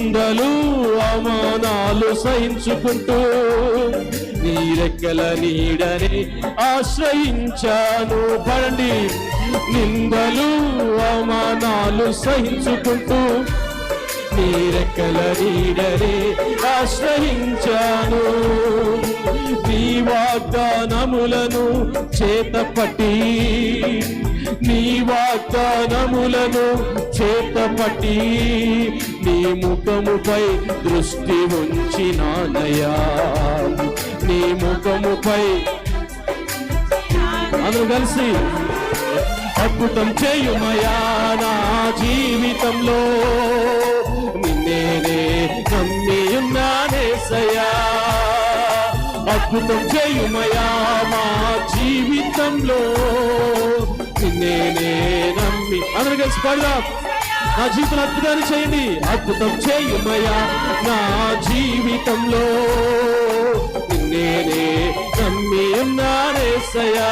నిందలు అవమానాలు సహించుకుంటూ నీ రెక్కల నీడనే ఆశ్రయించాను. పడండి. నిందలు అవమానాలు సహించుకుంటూ నీ రెక్కల నీడనే ఆశ్రయించాను. నీ వాగ్దానములను చేతపట్టి నీ వాగ్దానములను చేతపట్టి నీ ముఖముపై దృష్టి ఉంచినానయ్యా. నీ ముఖముపై అందరూ కలిసి అద్భుతం చేయుమయా నా జీవితంలో, నిన్నేనే నమ్మి ఉన్నానేసయ్యా. అద్భుతం చేయుమయా మా జీవితంలో, నిన్నేనే నమ్మి. అందరూ కలిసి పాడదాం. నా జీవితం అద్భుతాన్ని చేయండి. అద్భుతం చేయుమయా నా జీవితంలో, నిన్నేనే నమ్మి ఉన్నానేసయ్యా.